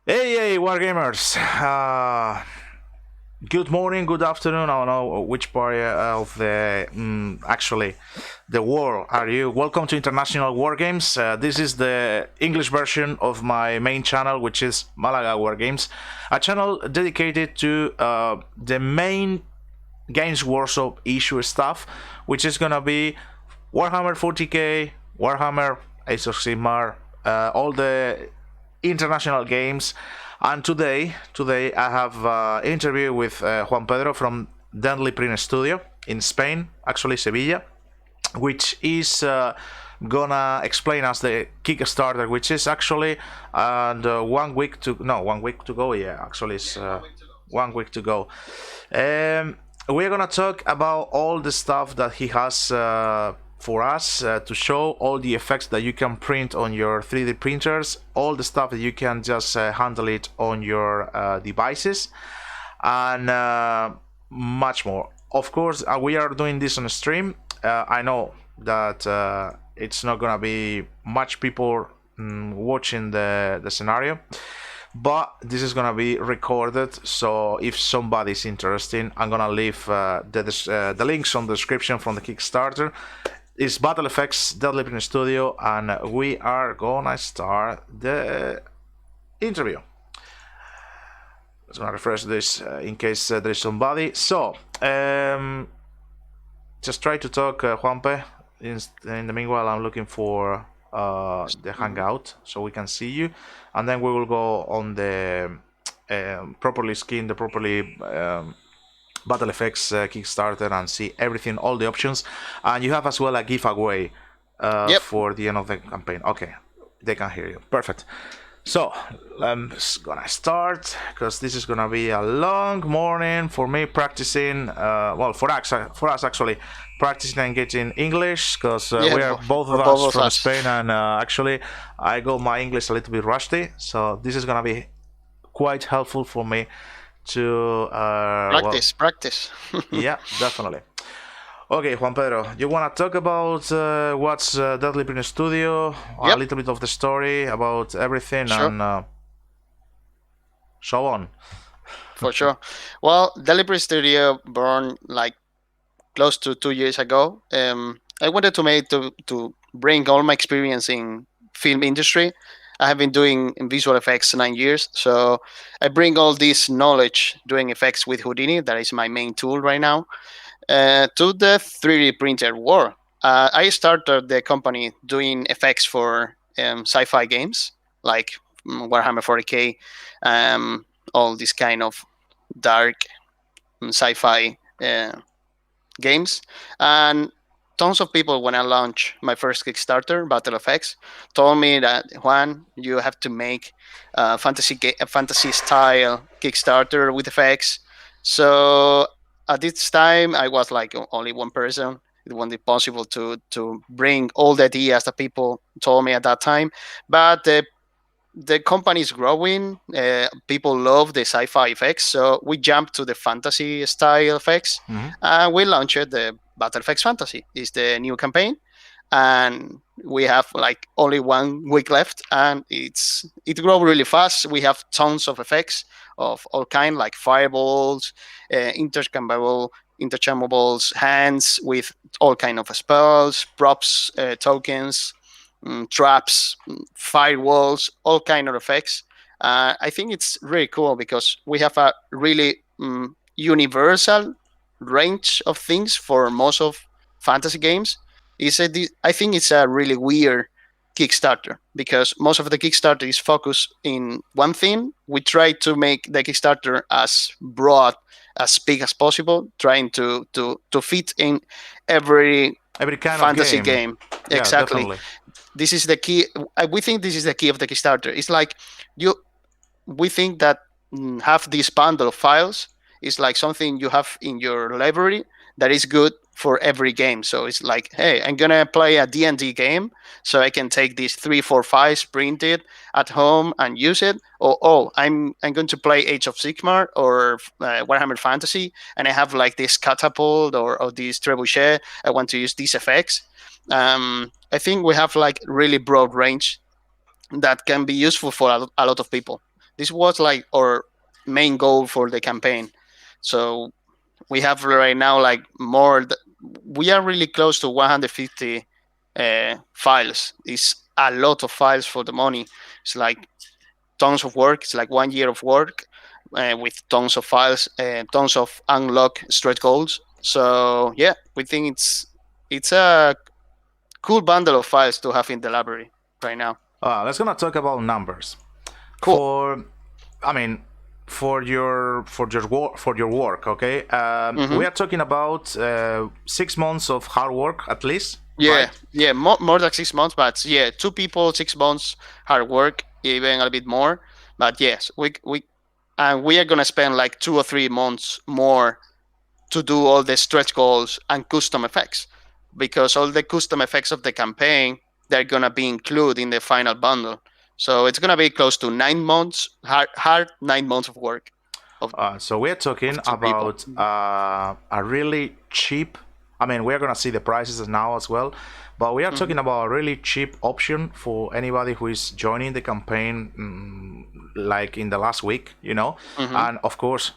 Hey, wargamers! Good morning, good afternoon. I don't know which part of actually the world are you. Welcome to International Wargames. This is the English version of my main channel, which is Malaga Wargames, a channel dedicated to the main Games Workshop issue stuff, which is gonna be Warhammer 40k, Warhammer, Age of Sigmar, all the international games. And today I have an interview with Juan Pedro from Deadly Print Studio in Spain, actually Sevilla, which is gonna explain us the Kickstarter, which is actually and 1 week to no 1 week to go. Yeah, actually it's 1 week to go. We're gonna talk about all the stuff that he has for us to show all the effects that you can print on your 3D printers, all the stuff that you can just handle it on your devices, and much more. Of course, we are doing this on a stream. I know that it's not gonna be much people watching the scenario, but this is gonna be recorded, so if somebody's interested, I'm gonna leave the links on the description from the Kickstarter. It's BattleFx Deadly Print Studio, and we are gonna start the interview. Let's gonna refresh this in case there is somebody. So just try to talk, Juanpe. In the meanwhile, I'm looking for the hangout so we can see you, and then we will go on the properly skin the properly BattleFX Kickstarter and see everything, all the options, and you have as well a giveaway Yep. for the end of the campaign. Okay, they can hear you. Perfect. So I'm gonna start because this is gonna be a long morning for me practicing. For us actually practicing and getting English because Yeah, we are both for of us both of from us. Spain, and actually I got my English a little bit rusty. So this is gonna be quite helpful for me to Practice. yeah, definitely. Okay, Juan Pedro, you want to talk about what's Deadly Print Studio, a Yep, little bit of the story about everything, sure, and so on. for sure. Well, Delivery Studio born like close to 2 years ago. I wanted to make to bring all my experience in film industry. I have been doing visual effects 9 years, so I bring all this knowledge doing effects with Houdini. That is my main tool right now. To the 3D printer world. I started the company doing effects for sci-fi games like Warhammer 40k, all this kind of dark sci-fi games, and tons of people when I launched my first Kickstarter, BattleFx, told me that Juan, you have to make a fantasy style Kickstarter with effects. So at this time, I was like only one person. It wasn't possible to bring all the ideas that people told me at that time, but the company is growing. People love the sci-fi effects, so we jumped to the fantasy style effects, Mhm. and we launched the BattleFx Fantasy. It's the new campaign, and we have like only 1 week left, and it grows really fast. We have tons of effects of all kind, like fireballs, interchangeables, hands with all kind of spells, props, tokens, traps, firewalls, all kind of effects. I think it's really cool because we have a really universal range of things for most of fantasy games. I think it's a really weird Kickstarter because most of the Kickstarter is focused in one thing. We try to make the Kickstarter as broad, as big as possible, trying to fit in every Every kind of fantasy game. game. Yeah, Exactly. definitely. This is the key. We think this is the key of the Kickstarter. It's like you. We think that have this bundle of files is like something you have in your library that is good for every game. So it's like, hey, I'm gonna play a D&D game, so I can take these 3 4 files, print it at home, and use it. Or I'm going to play Age of Sigmar or Warhammer Fantasy, and I have like this catapult or this trebuchet. I want to use these effects. I think we have like really broad range that can be useful for a lot of people. this was like our main goal for the campaign. So we have right now like we are really close to 150 files. It's a lot of files for the money. It's like tons of work. It's like 1 year of work with tons of files, tons of unlock stretch goals. So yeah, we think it's a cool bundle of files to have in the library right now. Let's gonna talk about numbers. Cool. For, I mean, for your work, okay? We Mm-hmm. are talking about 6 months of hard work at least, Yeah, right? yeah, more than 6 months, but yeah, 2 people, 6 months hard work, even a bit more. But yes, we are gonna spend like 2 or 3 months more to do all the stretch goals and custom effects, because all the custom effects of the campaign they're gonna be included in the final bundle. So it's gonna be close to 9 months, hard 9 months of work of So we're talking 2 people. about a really cheap. I mean, we're gonna see the prices now as well, but we are Mm-hmm. talking about a really cheap option for anybody who is joining the campaign, like in the last week, Mm-hmm. And of course,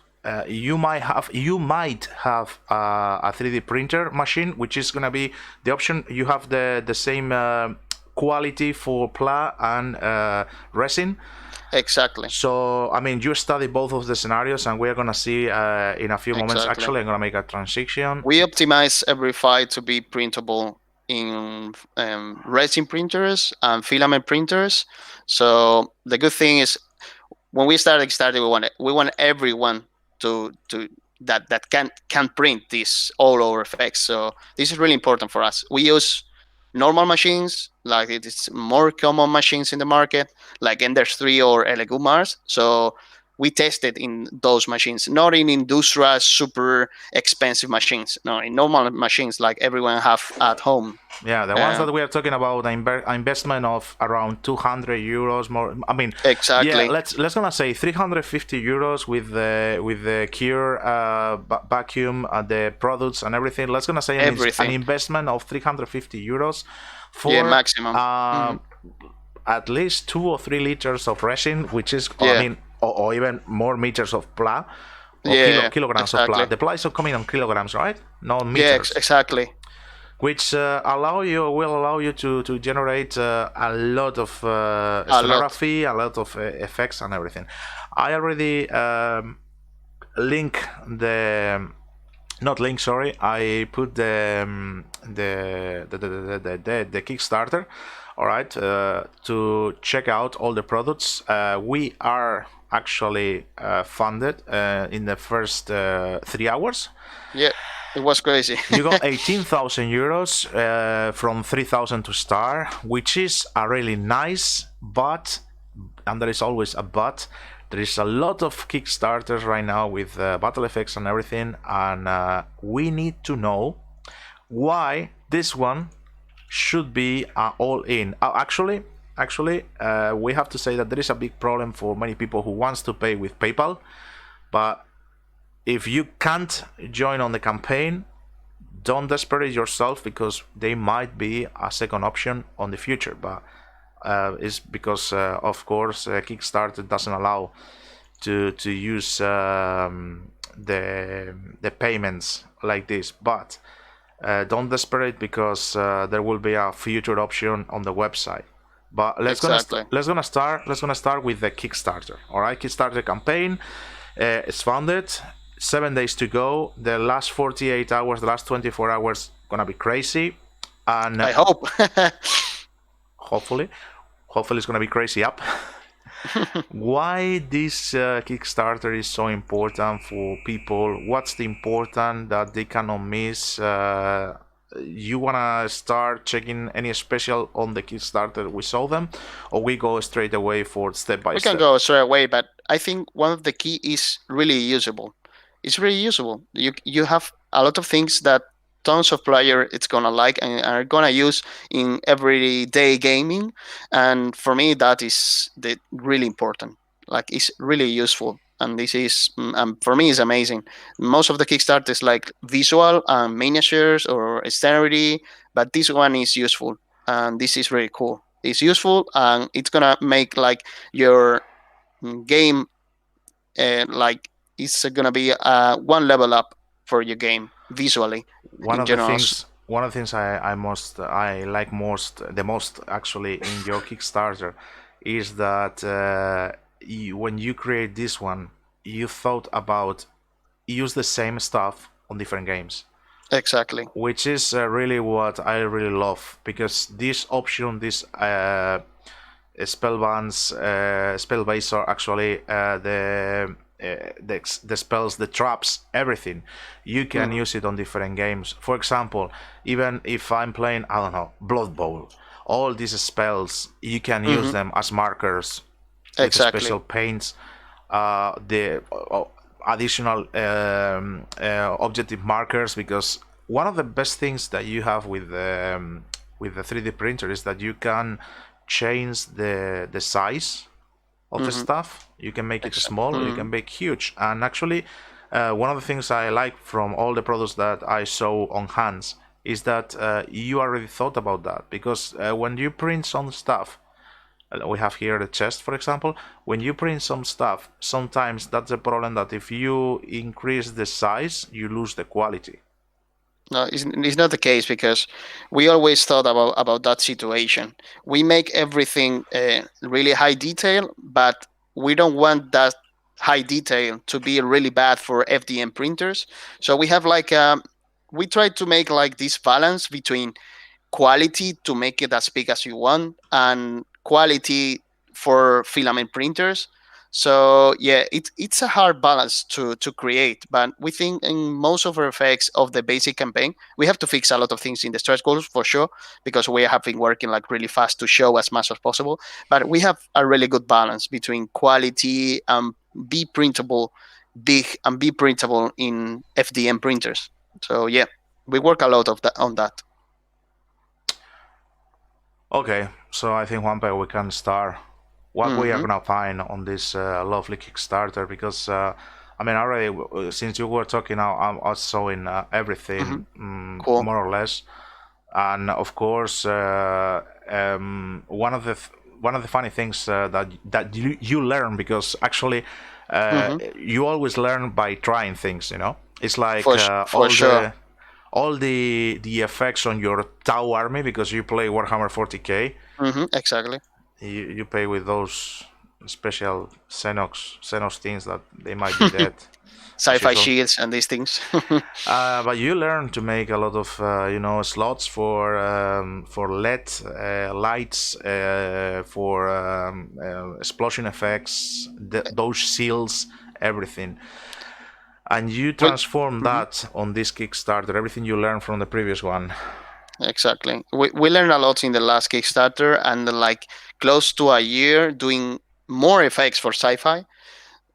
you might have a 3D printer machine, which is gonna be the option. You have the same quality for pla and resin. Exactly. So, I mean, you study both of the scenarios, and we're gonna see in a few moments. Exactly. Actually, I'm gonna make a transition. We optimize every file to be printable in resin printers and filament printers. So the good thing is when we started Kickstarter, we want everyone to that can print this all over effects. So this is really important for us. We use normal machines, like it is more common machines in the market, like Enders 3 or Elegumars. So we tested in those machines, not in industrial super expensive machines. No, in normal machines like everyone have at home. Yeah, the ones Uh, that we are talking about, investment of around 200 euros more. I mean, yeah, exactly, let's gonna say 350 euros with the cure vacuum, the products and everything. Let's gonna say an everything. investment of 350 euros Yeah, for maximum. Hmm. at least 2 or 3 liters of resin, which is, I Yeah, mean, or even more meters of pla, or yeah, kilograms of pla. exactly. The pla is coming on kilograms, right? Not Yeah, meters, exactly. which will allow you to generate a lot of A lot. scenography, a lot of effects and everything. I already link the not link, sorry. I put the Kickstarter, all right, to check out all the products. We are actually funded in the first 3 hours. Yeah, it was crazy. You got 18,000 euros from 3,000 to start, which is a really nice, but, and there is always a but, there is a lot of Kickstarters right now with BattleFx and everything, and we need to know why this one should be all in. Actually, we have to say that there is a big problem for many people who wants to pay with PayPal, but if you can't join on the campaign, don't desperate yourself, because they might be a second option on the future. But it's because, of course, Kickstarter doesn't allow to use the payments like this. But don't desperate, because there will be a future option on the website. But Exactly. let's gonna start with the Kickstarter. All right, Kickstarter campaign is funded. 7 days to go. The last 48 hours, the last 24 hours, gonna be crazy, and I hope. hopefully, hopefully it's gonna be crazy up. Why this Kickstarter is so important for people? What's the important that they cannot miss? You wanna start checking any special on the Kickstarter we saw them, or we go straight away for step by We can step? go straight away, but I think one of the key is really usable. It's really usable. You have a lot of things that tons of player it's gonna like and are gonna use in everyday gaming, and for me that is the really important. Like it's really useful, and this is for me is amazing. Most of the Kickstarter is like visual and miniatures or scenery, but this one is useful, and this is really cool. It's useful, and it's gonna make like your game, like it's gonna be one level up for your game visually one in of the general. things one of the things I like the most actually in your Kickstarter is that when you create this one, you thought about use the same stuff on different games, Exactly. which is really what I really love, because this option, this spell base are actually the spells, the traps, everything. You can Mhm. use it on different games. For example, even if I'm playing, I don't know, Blood Bowl, all these spells you can use Mhm. them as markers with Exactly. special paints. The additional objective markers, because one of the best things that you have with the 3D printer is that you can change the size of the Mhm. stuff. You can make it Exactly. small or you can Mhm. make huge. And actually, one of the things I like from all the products that I saw on hands is that you already thought about that, because when you print some stuff, we have here the chest, for example. When you print some stuff, sometimes that's a problem, that if you increase the size, you lose the quality. No, it's not the case because we always thought about that situation. We make everything really high detail, but we don't want that high detail to be really bad for FDM printers. So we have like we try to make like this balance between quality to make it as big as you want and quality for filament printers. So yeah, it's a hard balance to create, but we think in most of our effects of the basic campaign, we have to fix a lot of things in the stretch goals for sure, because we have been working like really fast to show as much as possible. But we have a really good balance between quality and be printable, big and be printable in FDM printers. So yeah, we work a lot of that on that. Okay, so I think one we can start what we are Hmm. gonna find on this lovely Kickstarter, because I mean, already since you were talking now, I'm also in Hmm. everything, Cool. more or less. And of course, one of the funny things that you learn, because actually Hmm. you always learn by trying things. It's like For sure. all the effects on your Tau army, because you play Warhammer 40k. Exactly. You play with those special Xenos things that they might be dead as Sci-fi usual. shields and these things. But you learn to make a lot of slots for LED lights, for explosion effects, those seals, everything, and you Well, transform mhm, that on this Kickstarter. Everything you learned from the previous one. exactly. We learned a lot in the last Kickstarter, and like close to a year doing more effects for sci-fi.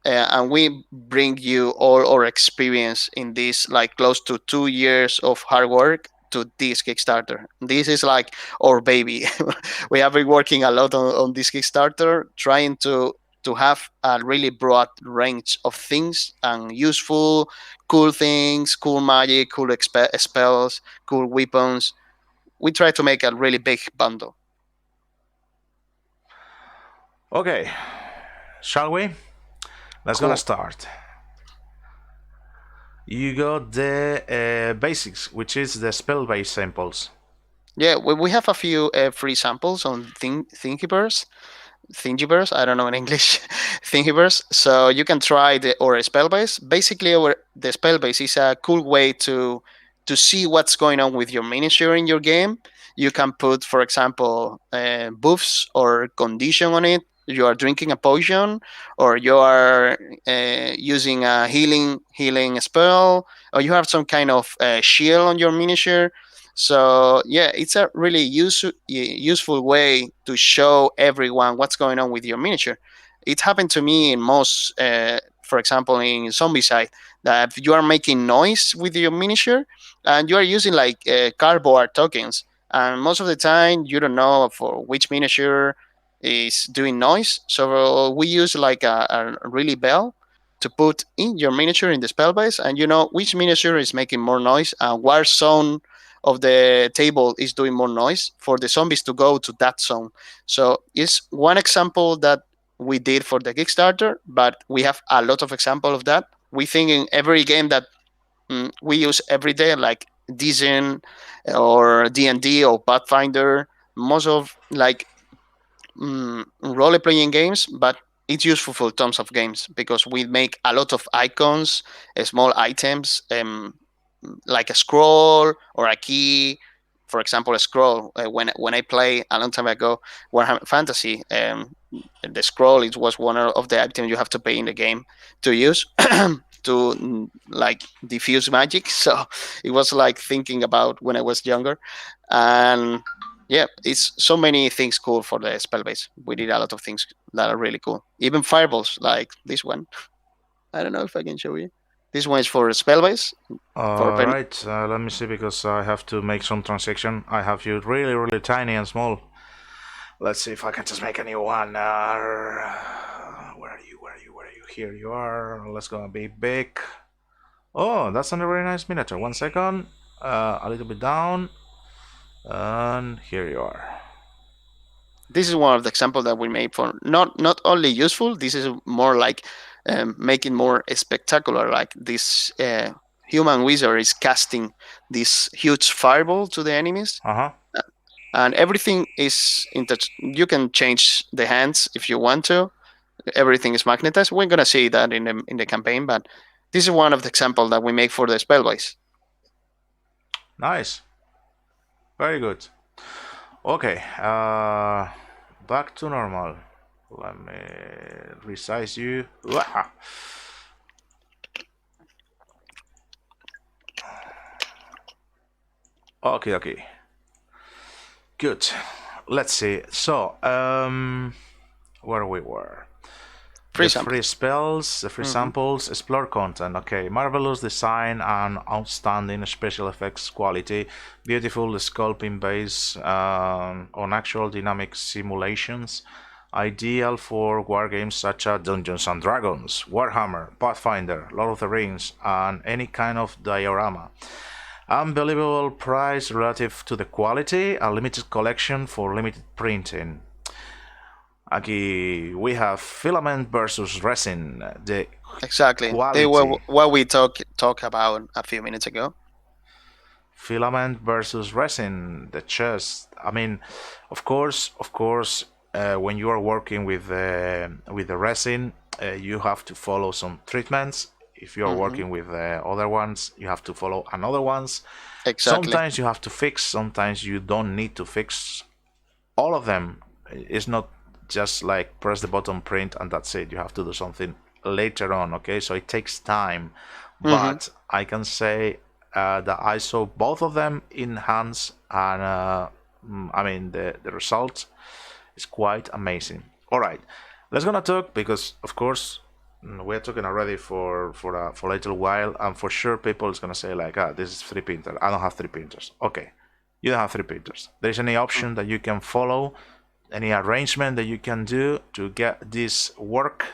And we bring you all our experience in this, like close to 2 years of hard work to this Kickstarter. This is like our baby. We have been working a lot on this Kickstarter, trying to have a really broad range of things and useful, cool things, cool magic, cool spells, cool weapons. We try to make a really big bundle. Okay, shall we? Let's gonna Cool. start. You got the basics, which is the spell-based samples. Yeah, we have a few free samples on Thingiverse. Thingiverse, I don't know in English, Thingiverse. So you can try the or a spell base. Basically, the spell base is a cool way to see what's going on with your miniature in your game. You can put, for example, buffs or condition on it. You are drinking a potion, or you are using a healing spell, or you have some kind of shield on your miniature. So yeah, it's a really useful way to show everyone what's going on with your miniature. It happened to me in most, for example, in zombie side, that you are making noise with your miniature and you are using like cardboard tokens, and most of the time you don't know for which miniature is doing noise. So we use like a really bell to put in your miniature in the spell base, and you know which miniature is making more noise and what zone of the table is doing more noise for the zombies to go to that zone. So it's one example that we did for the Kickstarter, but we have a lot of example of that. We think in every game that we use every day, like Dizen or D&D or Pathfinder, most of like role playing games, but it's useful for tons of games because we make a lot of icons, small items, like a scroll or a key. For example, a scroll. When I play a long time ago Warhammer Fantasy, the scroll it was one of the items you have to pay in the game to use to like diffuse magic. So it was like thinking about when I was younger, and yeah, it's so many things cool for the spell base. We did a lot of things that are really cool. Even fireballs like this one. I don't know if I can show you. This one is for spell base. All right, let me see because I have to make some transaction. I have you really, really tiny and small. Let's see if I can just make a new one. Where are you? Where are you? Where are you? Here you are. Let's go be big. Oh, that's a very nice miniature. 1 second. A little bit down. And here you are. This is one of the examples that we made for not only useful. This is more like making more spectacular. Like this human wizard is casting this huge fireball to the enemies, and everything is in touch. You can change the hands if you want to. Everything is magnetized. We're gonna see that in the campaign, but this is one of the examples that we make for the spell base. Nice. Very good. Okay, back to normal. Let me resize you. Okay. Good. Let's see. So, where we were. Free spells, the free samples, explore content. Okay, marvelous design and outstanding special effects quality, beautiful sculpting based on actual dynamic simulations, ideal for wargames such as Dungeons and Dragons, Warhammer, Pathfinder, Lord of the Rings, and any kind of diorama. Unbelievable price relative to the quality, a limited collection for limited printing. Aquí we have filament versus resin. The exactly quality. What we talk about a few minutes ago. Filament versus resin. The chest. I mean, of course, when you are working with the resin, you have to follow some treatments. If you are working with other ones, you have to follow another ones. Exactly. Sometimes you have to fix. Sometimes you don't need to fix. All of them. It's not just like press the button, print, and that's it. You have to do something later on, okay? So it takes time. But I can say that I saw both of them in hands, and I mean the result is quite amazing. All right, let's gonna talk because of course we're talking already for a little while, and for sure people is gonna say like, this is 3 printer. I don't have 3 printers. Okay, you don't have 3 printers. There is any option that you can follow? Any arrangement that you can do to get this work?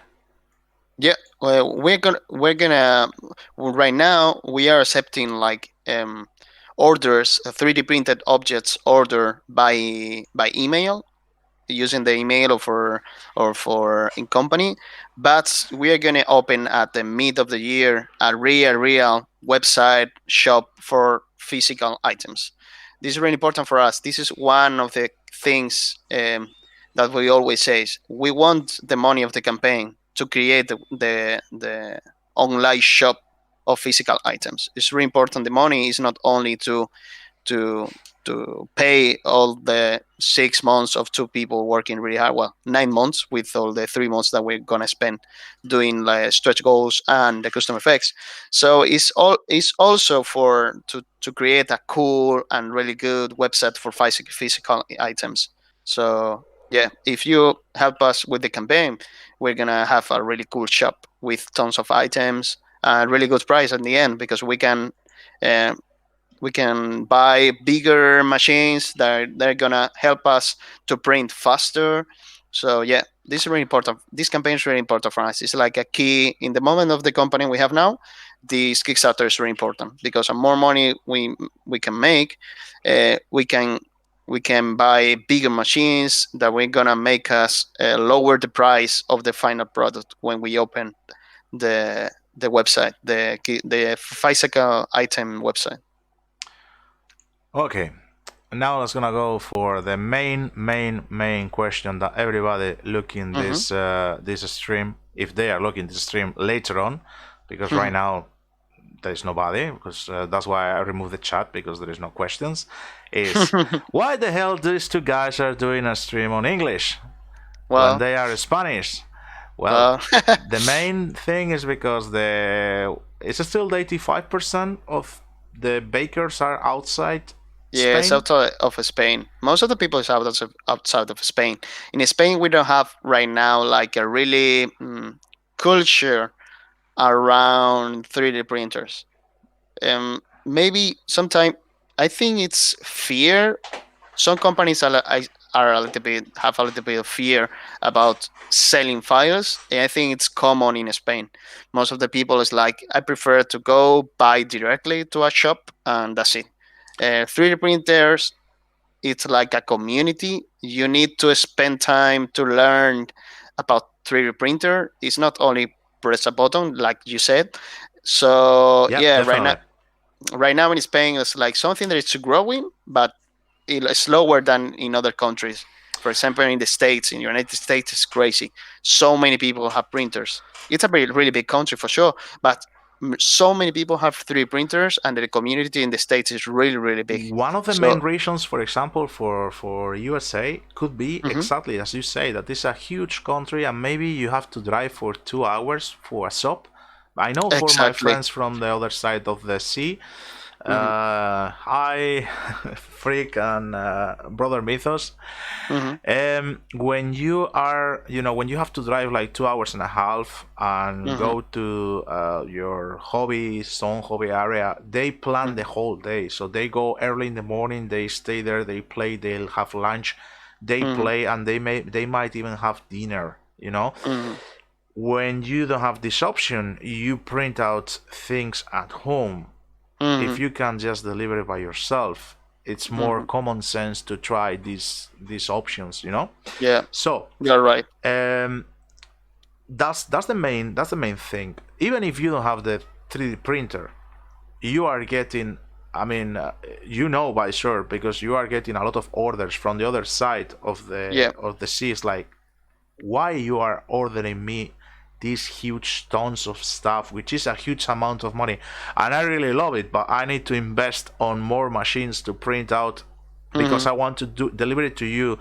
Yeah, well, we're gonna right now we are accepting like orders, 3D printed objects order by email, using the email or for in company, but we are gonna open at the mid of the year a real website shop for physical items. This is really important for us. This is one of the things that we always say. We want the money of the campaign to create the online shop of physical items. It's really important. The money is not only to pay all the 6 months of 2 people working really hard. Well, 9 months with all the 3 months that we're gonna spend doing like stretch goals and the custom effects. So it's also for to create a cool and really good website for physical items. So yeah, if you help us with the campaign, we're gonna have a really cool shop with tons of items and really good price at the end because we can buy bigger machines that they're gonna help us to print faster. So yeah, this is really important. This campaign is really important for us. It's like a key in the moment of the company we have now. This Kickstarter is really important because the more money we can make, we can we can buy bigger machines that we're gonna make us lower the price of the final product when we open the website, the physical item website. Okay, now let's gonna go for the main question that everybody looking Mm-hmm. this stream, if they are looking this stream later on, because right Mm-hmm. now there is nobody, because that's why I removed the chat, because there is no questions. Is why the hell these two guys are doing a stream on English when Well, they are Spanish? Well, well, the main thing is because it's still 85% of the bakers are outside yeah, it's Spain. outside of Spain. Most of the people is outside of Spain. In Spain, we don't have right now like a really culture around 3D printers. Maybe sometime I think it's fear. Some companies are a little bit have a little bit of fear about selling files, and I think it's common in Spain. Most of the people is like, I prefer to go buy directly to a shop, and that's it. 3D printers, it's like a community. You need to spend time to learn about 3D printer. It's not only press a button like you said. So Yeah, yeah, definitely. right now in Spain it's like something that is growing, but it's slower than in other countries. For example, in the States, in the United States, it's crazy. So many people have printers. It's a really big country for sure, but so many people have 3D printers, and the community in the States is really big. One of the main So, reasons, for example, for USA could be mhm, exactly as you say, that it's a huge country and maybe you have to drive for 2 hours for a shop. I know for my exactly. friends from the other side of the sea, Hmm. hi, Freak and Brother Mythos. Hmm. When you are, when you have to drive like 2 hours and a half and Hmm. go to your hobby area, they plan the whole day. So they go early in the morning, they stay there, they play, they'll have lunch, they Hmm. play, and they might even have dinner. Hmm. When you don't have this option, you print out things at home. If Hmm. you can just deliver it by yourself, it's more Hmm. common sense to try these options. Yeah, So you're right. um, that's the main thing. Even if you don't have the 3D printer, you are getting. I mean, by sure, because you are getting a lot of orders from the other side of the Yeah. of the sea. It's like, why you are ordering me these huge tons of stuff, which is a huge amount of money, and I really love it, but I need to invest on more machines to print out, because Hmm. I want to deliver it to you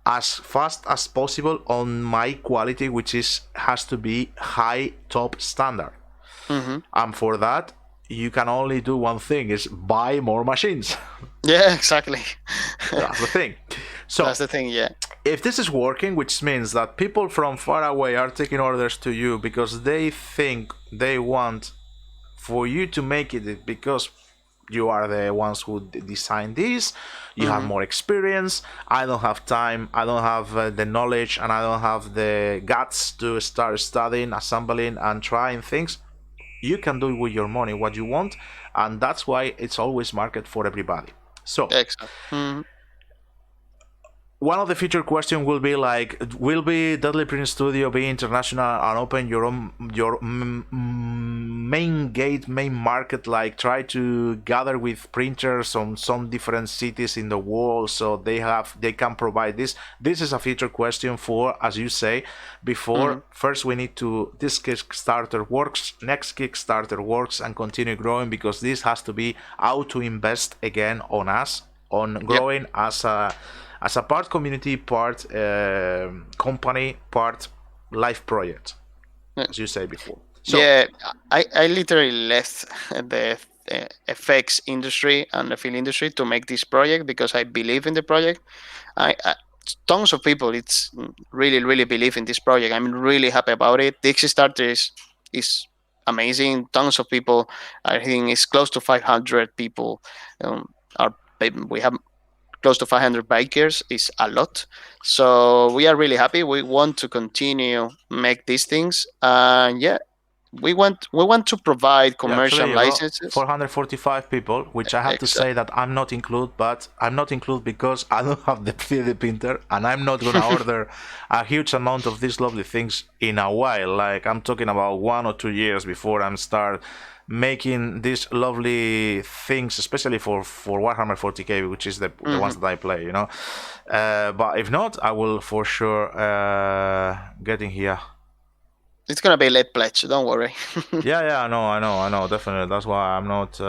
as fast as possible on my quality, which has to be high top standard. Hmm. And for that, you can only do one thing: is buy more machines. Yeah, exactly. That's the thing. So That's the thing. Yeah. if this is working, which means that people from far away are taking orders to you because they think they want for you to make it, because you are the ones who designed this, you have Hmm. more experience, I don't have time, I don't have the knowledge, and I don't have the guts to start studying, assembling, and trying things. You can do with your money what you want, and that's why it's always market for everybody. So Excellent. Hmm. one of the future questions will be like, will be Deadly Print Studio be international and open your main market, like try to gather with printers on some different cities in the world, so they can provide this is a future question for, as you say Hmm. before. First we need to, this Kickstarter works, next Kickstarter works, and continue growing, because this has to be how to invest again on us, on Yep. growing as a part community, part company, part life project, as you said before. So Yeah, I literally left the FX industry and the film industry to make this project because I believe in the project. I tons of people, it's really believe in this project. I'm really happy about it. The Kickstarter is amazing. Tons of people. I think it's close to 500 people. Are we have close to 500 bikers is a lot. So we are really happy. We want to continue make these things. Yeah, we want to provide Yeah, commercial actually, you got licenses. 445 people, which I have to say Exactly. that I'm not include, but I'm not include because I don't have the 3D printer, and I'm not gonna order a huge amount of these lovely things in a while. Like I'm talking about 1 or 2 years before I'm start making these lovely things, especially for Warhammer 40k, which is the ones that I play, you know. But if not, I will for sure get in here. It's gonna be late pledge. Don't worry. Yeah, I know, definitely. That's why I'm not,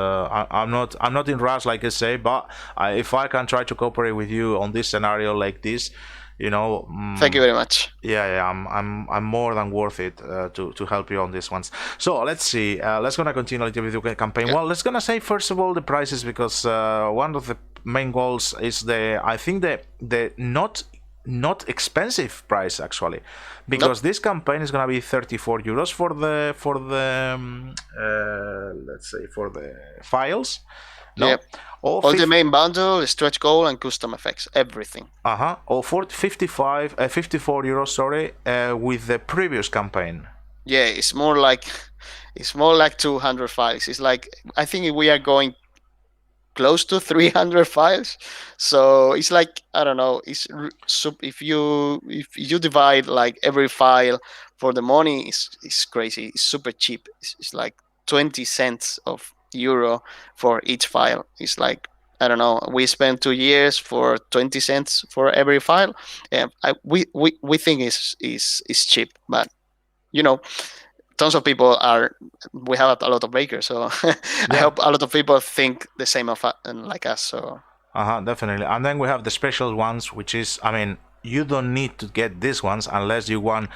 I'm not in rush, like I say. But if I can try to cooperate with you on this scenario like this, you know, Thank you very much. yeah, I'm more than worth it to help you on these ones. So let's see. Let's gonna continue a little bit with the campaign. Yeah. Well, let's gonna say first of all the prices because one of the main goals is I think the not expensive price actually, Nope. because this campaign is gonna be 34 euros for the let's say for the files, Yeah. no, or All the main bundle, stretch goal, and custom effects, everything. or 54 euros, sorry, with the previous campaign. Yeah, it's more like 200 files. It's like I think we are going close to 300 files. So it's like I don't know. If you divide like every file for the money, it's crazy. It's super cheap. It's like 20 cents of euro for each file. It's like I don't know. We spent 2 years for 20 cents for every file. Yeah, we think is cheap, but you know tons of people are we have a lot of bakers, so I Yeah. hope a lot of people think the same of like us. So Definitely. And then we have the special ones, which is, I mean, you don't need to get these ones unless you want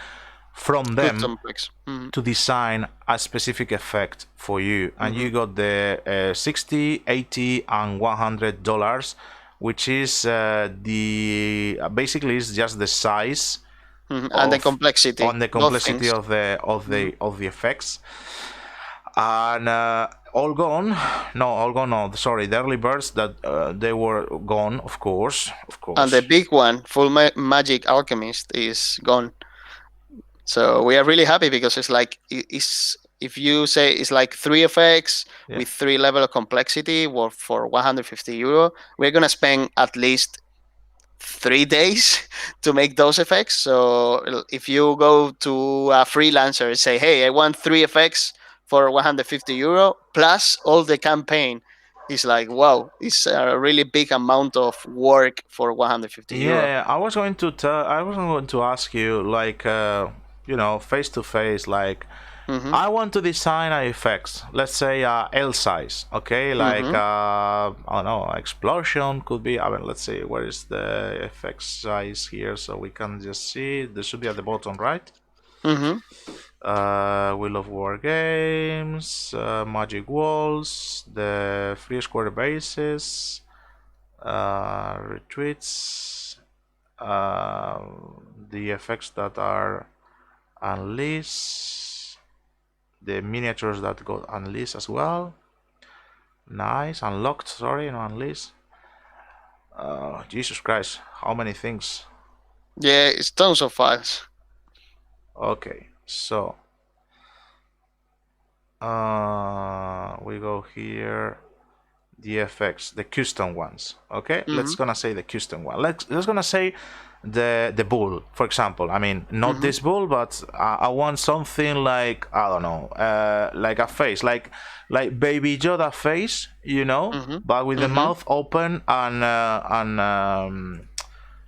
from them custom bricks. Mm-hmm. to design a specific effect for you. And Mm-hmm. you got the 60, 80, and $100, which is the basically is just the size Mm-hmm. And the of complexity, on the both complexity things. of Mm-hmm. the effects. And all gone, no, all gone, no, sorry, the early birds that they were gone, of course, of And the course. big one, full magic alchemist, is gone. So we are really happy because it's like it's if you say it's like 3 effects Yeah. with 3 level of complexity for 150 euro, we're gonna spend at least 3 days to make those effects. So if you go to a freelancer and say, "Hey, I want 3 effects for 150 euro plus all the campaign," it's like, wow, it's a really big amount of work for 150 euro. Yeah, I was going to ask you, like, you know, face to face, like, Mm-hmm. I want to design a effects, let's say L size, okay, like, Mm-hmm. I don't know, explosion could be, I mean, let's see, where is the effects size here, so we can just see, this should be at the bottom, right? Mm-hmm. We love war games, magic walls, the free square bases, retreats, uh, the effects that are unleashed, the miniatures that got unleashed as well. Nice, unlocked, sorry, no unleashed. Jesus Christ, how many things? Yeah, it's tons of files. Okay, so we go here. The effects, the custom ones. Okay, Mm-hmm. let's gonna say the custom one. Let's gonna say the bull, for example. I mean, not Mm-hmm. this bull, but I want something like, I don't know, like a face, like Baby Yoda face, you know, Mm-hmm. but with the Mm-hmm. mouth open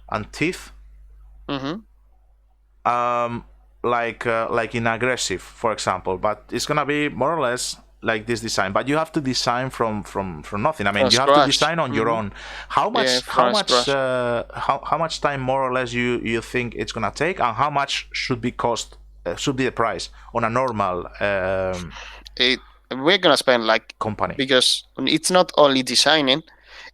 and teeth, Mm-hmm. um, like in aggressive, for example. But it's gonna be more or less like this design. But you have to design from nothing. I From mean, you have to scratch. design on your Mm-hmm. own. Yeah, from scratch. How much time more or less you think it's gonna take, and how much should be cost should be the price on a normal It we're gonna spend like company? because it's not only designing,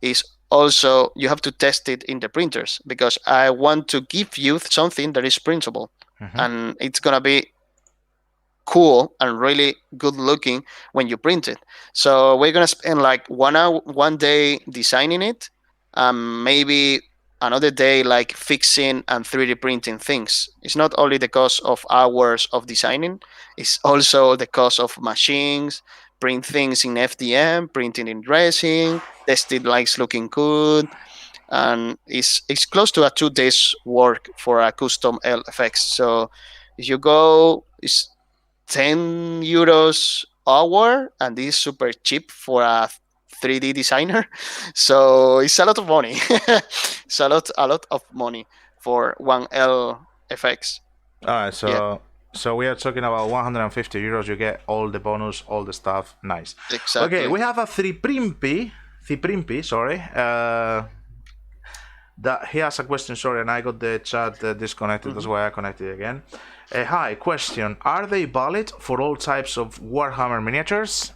it's also you have to test it in the printers because I want to give you something that is printable Hmm. and it's gonna be cool and really good looking when you print it. So we're gonna spend like 1 hour, 1 day designing it, maybe another day like fixing and 3D printing things. It's not only the cost of hours of designing, it's also the cost of machines, print things in FDM, printing in resin, tested like it's looking good, and it's close to a 2 days work for a custom LFX. So if you go, it's 10 euros hour, and this is super cheap for a 3D designer. So it's a lot of money. It's a lot of money for one LFX. All right, Yeah, so we are talking about 150 euros. You get all the bonus, all the stuff. Nice. Okay, exactly. we have a Thiprimpi, sorry. That he has a question. Sorry, and I got the chat disconnected. That's why I connected again. Hi, question: are they valid for all types of Warhammer miniatures?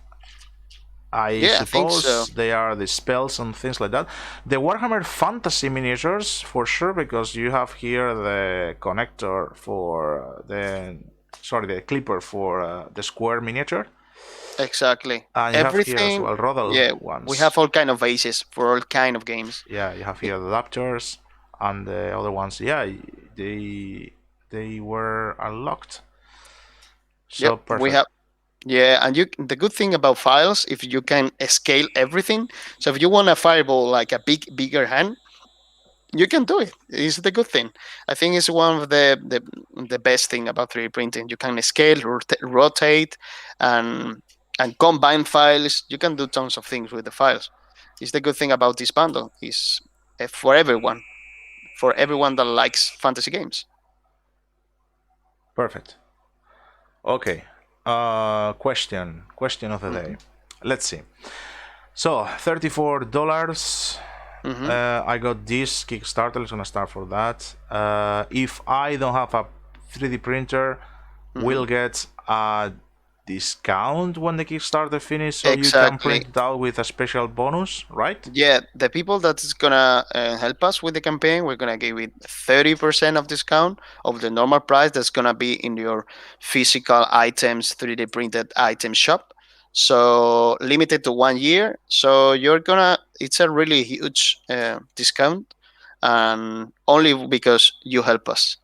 I Yeah, I think so. suppose they are the spells and things like that. The Warhammer Fantasy miniatures, for sure, because you have here the connector for the clipper for the square miniature, Exactly. and you have here as Everything. well Rodel Yeah, we ones. have all kind of bases for all kind of games. Yeah, you have here the adapters and the other ones. Yeah, they were unlocked. So Yep, we perfect. have. Yeah, and the good thing about files, if you can scale everything. So if you want a fireball like a bigger hand, you can do it. It's the good thing. I think it's one of the best thing about 3D printing. You can scale, rotate, and combine files. You can do tons of things with the files. It's the good thing about this bundle. Is for everyone that likes fantasy games. Perfect. Okay. Question of the day. Hmm. Let's see. So $34. Hmm. I got this Kickstarter. It's gonna start for that. If I don't have a 3D printer, Hmm. we'll get a discount when the Kickstarter finishes, so you can Exactly. print it out with a special bonus, right? Yeah, the people that's gonna help us with the campaign, we're gonna give it 30% of discount of the normal price. That's gonna be in your physical items, 3D printed item shop. So limited to 1 year. So it's a really huge discount, and only because you help us.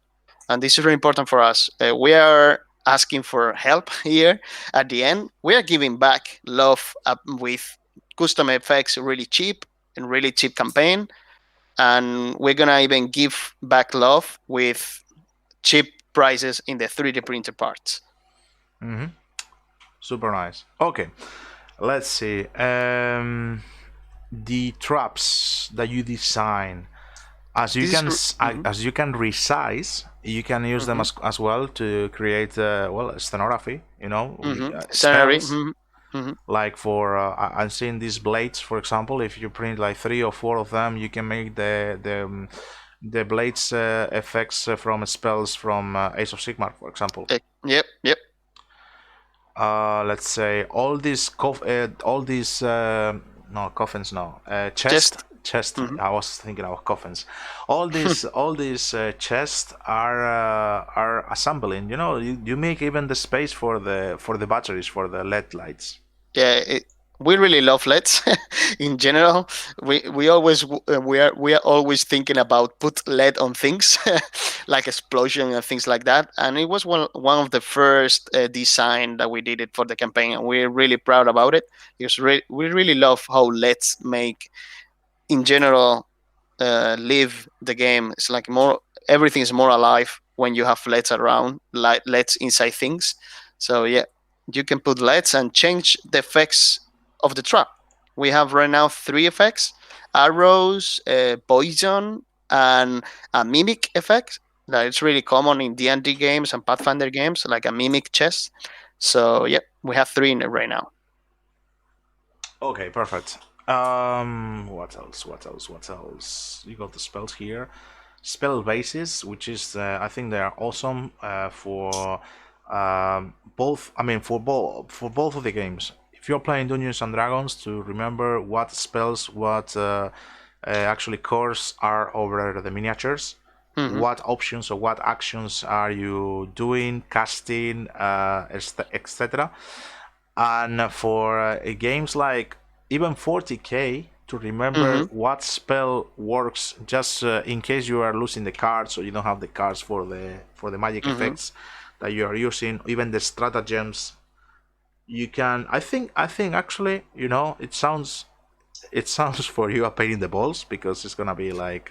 And this is really important for us. We are asking for help here. At the end, we are giving back love with custom effects, really cheap and really cheap campaign, and we're gonna even give back love with cheap prices in the 3D printed parts. Mm-hmm. Super nice. Okay, let's see. The traps that you design, as you This is can mhm, as you can resize, you can use them mhm, as well to create well scenography. You know, scenery. spells. Mhm, mhm. Like for I'm seeing these blades, for example. If you print like 3 or 4 of them, you can make the blades effects from spells from Ace of Sigmar, for example. Yep, yep. Let's say all these no coffins, no chest Just chest. mhm. I was thinking about coffins. All these chests are assembling. You know, you make even the space for the batteries for the LED lights. Yeah, we really love LEDs in general. We always we are always thinking about put LED on things like explosion and things like that. And it was one of the first design that we did it for the campaign, and we're really proud about it because we really love how LEDs make in general live the game. It's like more everything is more alive when you have LEDs around, like LEDs inside things. So yeah, you can put LEDs and change the effects of the trap. We have right now 3 effects: arrows, poison, and a mimic effect. That it's really common in D&D games and Pathfinder games, like a mimic chest. So yeah, we have 3 in it right now. Okay, perfect. What else? What else? What else? You got the spells here. Spell bases, which is I think they are awesome for both. I mean, for both of the games. If you're playing Dungeons and Dragons, to remember what spells, what actually cores are over the miniatures. Hmm. What options or what actions are you doing, casting, etc. And for games like even 40k, to remember Mm-hmm. what spell works, just in case you are losing the cards or you don't have the cards for the magic Mm-hmm. effects that you are using, even the stratagems. You can. I think actually, it sounds for you a pain in the balls because it's gonna be like.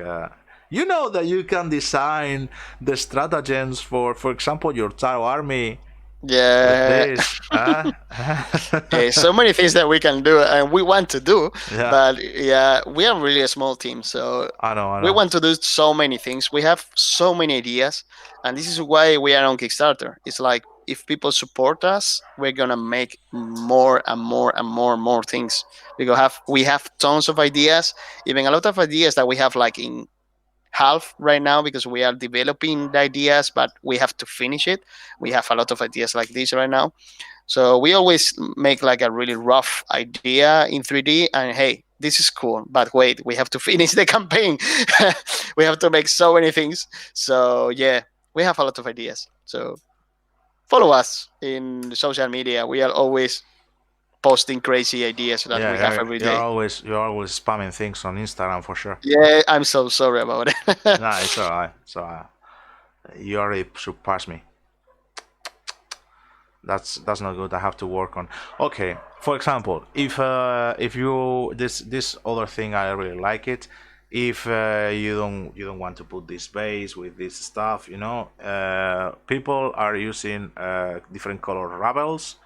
That you can design the stratagems for example, your Taro army with Yeah. this. Huh? So many things that we can do and we want to do, Yeah, but yeah, we are really a small team, so I know, I we know. want to do so many things. We have so many ideas, and this is why we are on Kickstarter. It's like if people support us, we're gonna make more and more and more and more things. We have tons of ideas, even a lot of ideas that we have like in half right now because we are developing the ideas, but we have to finish it. We have a lot of ideas like this right now, so we always make like a really rough idea in 3D, and hey, this is cool, but wait, we have to finish the campaign. We have to make so many things. So yeah, we have a lot of ideas. So follow us in social media. We are always posting crazy ideas that we have Yeah, every you're day. always you're always spamming things on Instagram for sure. Yeah, I'm so sorry about it. Nah, it's alright. So you already surpassed me. That's not good. I have to work on. Okay, for example, if you this other thing I really like it. If you don't want to put this base with this stuff, people are using different color rubbers,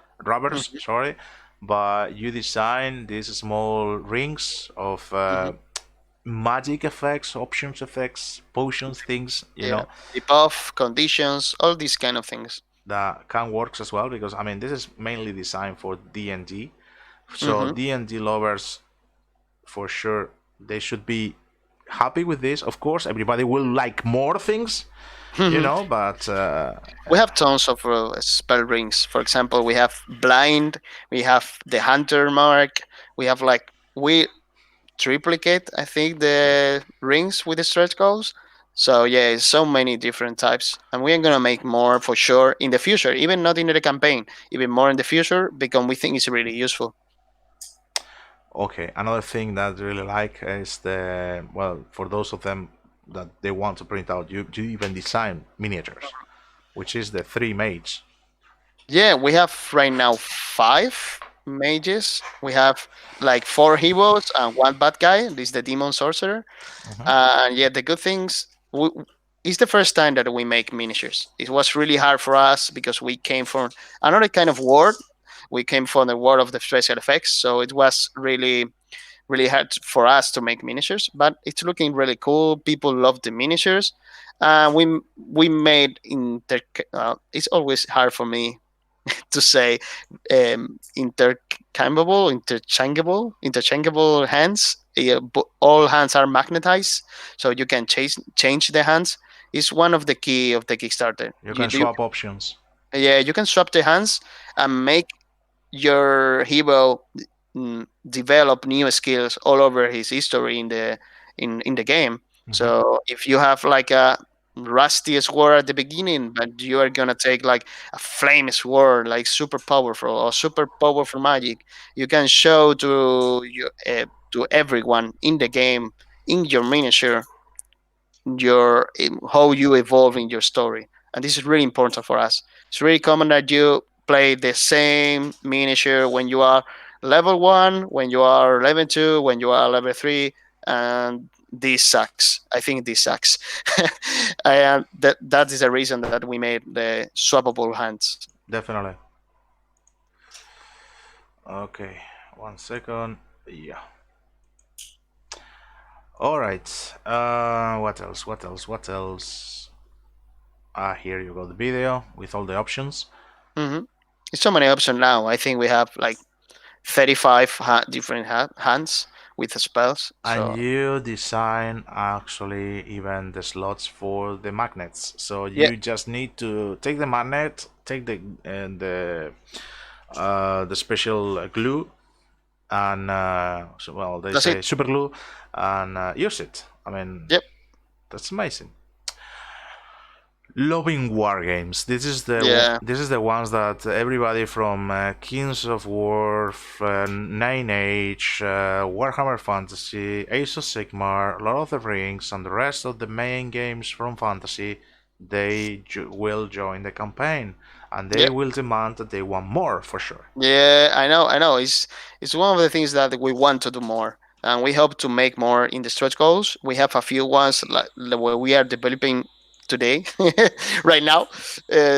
Mhm, sorry, but you design these small rings of mhm. magic effects, options effects, potions, things, Yeah, debuff conditions, all these kind of things. that can work as well because I mean this is mainly designed for D&D. So Hmm. D&D lovers for sure they should be happy with this. Of course, everybody will like more things, but We have tons of spell rings. For example, we have blind, we have the hunter mark, we have like we triplicate, I think, the rings with the stretch goals. So yeah, so many different types, and we are gonna make more for sure in the future. Even not in the campaign, even more in the future because we think it's really useful. okay. Another thing that I really like is the well for those of them that they want to print out, you even design miniatures, which is the three mage. Yeah, we have right now five mages. We have like four heroes and one bad guy. This is the demon sorcerer. Mhm. And yeah, the good things. It's the first time that we make miniatures. It was really hard for us because we came from another kind of world. We came from the world of the special effects, so it was really really hard for us to make miniatures. But it's looking really cool. People love the miniatures. We made it's always hard for me to say interchangeable hands. Yeah, all hands are magnetized, so you can change the hands. It's one of the key of the Kickstarter. You can swap options. Yeah, you can swap the hands and make your hero develop new skills all over his history in the game. Mhm. So if you have like a rusty sword at the beginning, but you are gonna take like a flame sword, like super powerful or super powerful magic, you can show to everyone in the game in your miniature how you evolve in your story, and this is really important for us. It's really common that you play the same miniature when you are level 1, when you are level 2, when you are level 3, and this sucks. I think this sucks. And that is the reason that we made the swappable hands. Definitely. Okay, 1 second. Yeah. All right. What else? What else? What else? Ah, here you go. The video with all the options. Hmm. It's so many options now. I think we have like 35 different hands with the spells. And So you design actually even the slots for the magnets. So yeah, you just need to take the magnet, take the special glue, and so, well, they that's it. say super glue, and use it. I mean, Yep. that's amazing. Loving wargames. Yeah, This is the ones that everybody from Kings of War, Nine Age, Warhammer Fantasy, Age of Sigmar, Lord of the Rings, and the rest of the main games from Fantasy, they will join the campaign, and they yeah, will demand that they want more for sure. yeah. I know. It's one of the things that we want to do more, and we hope to make more in the stretch goals. We have a few ones like where we are developing today, right now.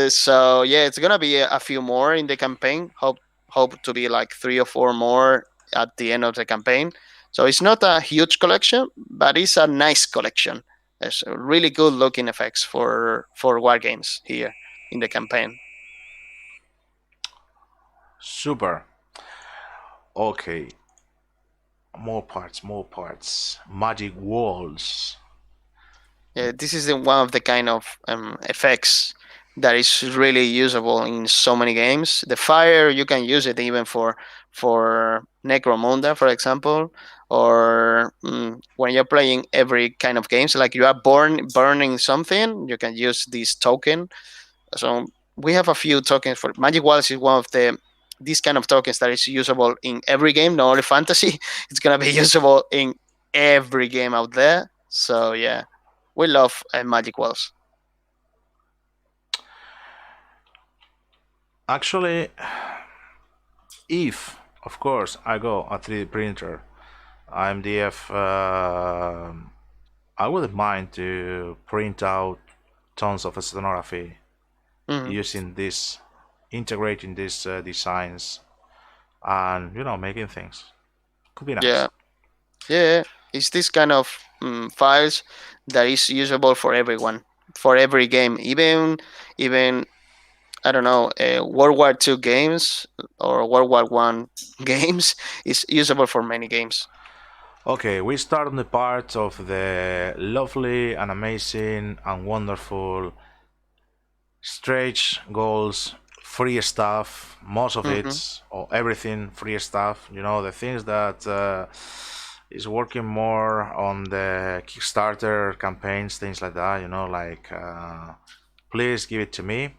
So yeah, it's gonna be a few more in the campaign. Hope to be like 3 or 4 more at the end of the campaign. So it's not a huge collection, but it's a nice collection. There's really good looking effects for war games here in the campaign. Super. Okay, more parts, more parts. Magic walls. This is one of the kind of effects that is really usable in so many games. The fire, you can use it even for Necromunda, for example, or when you're playing every kind of games, like you are burning something, you can use this token. So we have a few tokens for Magic Walls is one of the these kind of tokens that is usable in every game, not only fantasy. It's gonna be usable in every game out there. So yeah, we love Magic Walls. Actually, if of course I go a 3D printer, IMDF, I wouldn't mind to print out tons of scenography Hmm. using this, integrating these designs, and making things. Could be nice. Yeah, yeah. It's this kind of files that is usable for everyone, for every game, even I don't know, World War II games or World War I games is usable for many games. Okay, we start on the part of the lovely and amazing and wonderful stretch goals, free stuff, most of Hmm. it or everything free stuff. The things that is working more on the Kickstarter campaigns, things like that. Like please give it to me,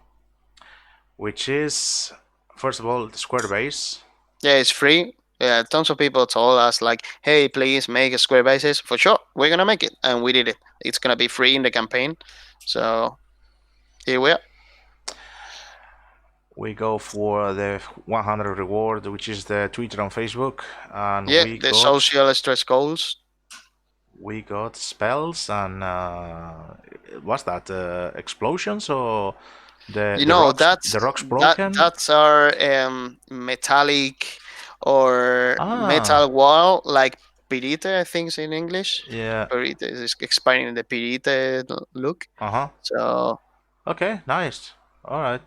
which is first of all the Square base. Yeah, it's free. Yeah, tons of people told us like, "Hey, please make a Square basis." For sure, we're gonna make it, and we did it. It's gonna be free in the campaign, so here we are. We go for the 100 reward, which is the Twitter and Facebook, and Yeah, we the got social stress goals. we got spells and what's that? Explosions or You know, the rocks that broken? that's our metallic or Ah, metal wall, like pirite, I think is in English. yeah. Pirite is expiring the pirite look. Uh huh. So, Okay, nice. All right.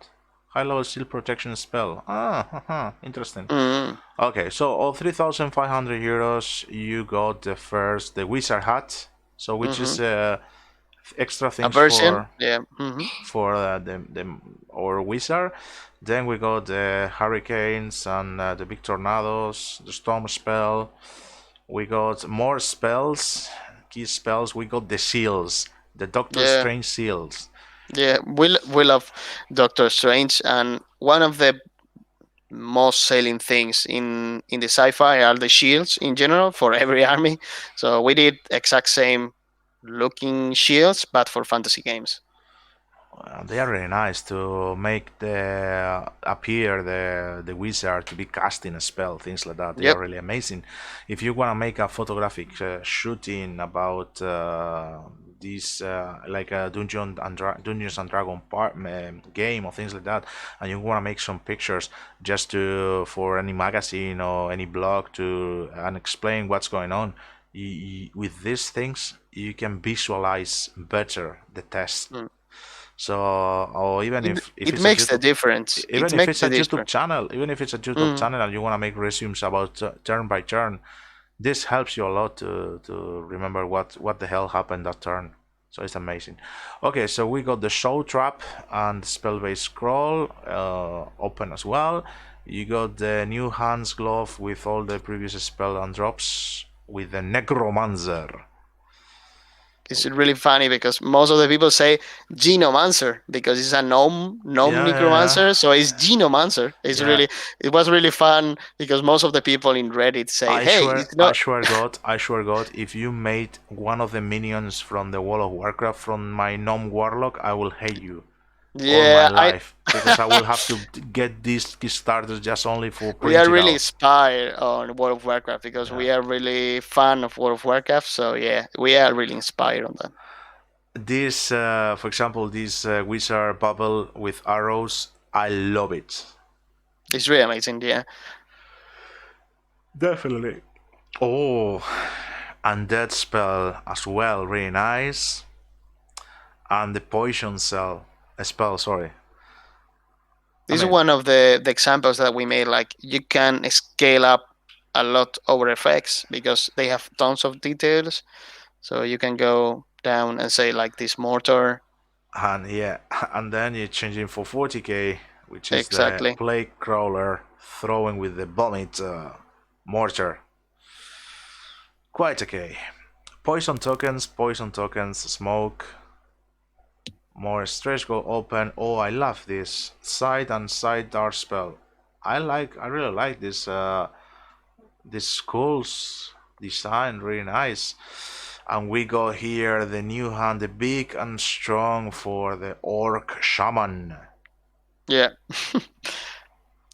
High level steel protection spell. Ah, interesting. mm, Okay, so all 3,500 euros, you got the wizard hat. So which is mm-hmm. extra A things version, yeah. Mm-hmm. for the or wizard. Then we got the hurricanes and the big tornadoes, the storm spell. We got more spells, key spells. We got the seals, the Doctor Yeah, Strange seals. yeah. We love Doctor Strange, and one of the most selling things in the sci-fi are the shields in general for every army. So we did exact same looking shields, but for fantasy games. They are really nice to make the appear the wizard to be casting a spell, things like that. They are Yep. really amazing. If you want to make a photographic shooting about this like a Dungeons and Dragon game or things like that, and you want to make some pictures just to for any magazine or any blog to and explain what's going on, with these things you can visualize better the text. Mm. So, or even It if it it's a makes the YouTube, difference. It even if makes it's the a YouTube difference. channel, even if it's a YouTube Mm. channel and you want to make resumes about turn by turn, this helps you a lot to remember what the hell happened that turn. So it's amazing. Okay, so we got the show trap and spell-based scroll open as well. You got the new hands glove with all the previous spell and drops with the necromancer. It's really funny because most of the people say genomancer because it's a gnome Yeah, yeah, yeah. necromancer, so it's genomancer. Yeah, It was really fun because most of the people in Reddit say, "Hey, it's I not." swear God, if you made one of the minions from the World of Warcraft from my gnome warlock, I will hate you all my Yeah, I life because I will have to get these Kickstarters just only for we print are it really out. inspired on World of Warcraft because Yeah. we are really fan of World of Warcraft. So yeah, we are really inspired on that. This, for example, this wizard bubble with arrows, I love it. It's really amazing. Yeah, Definitely. Oh, and that spell as well, really nice. And the poison spell, sorry. I this is mean, one of the examples that we made. Like you can scale up a lot over effects because they have tons of details. So you can go down and say like this mortar. and yeah, and then you change it for 40k, which is the Exactly. plague crawler throwing with the vomit mortar. Quite okay. Poison tokens, smoke, more stretch goal open. Oh, I love this side and side dart spell. I really like this skull's design, really nice. And we got here the new hand, the big and strong for the orc shaman. Yeah.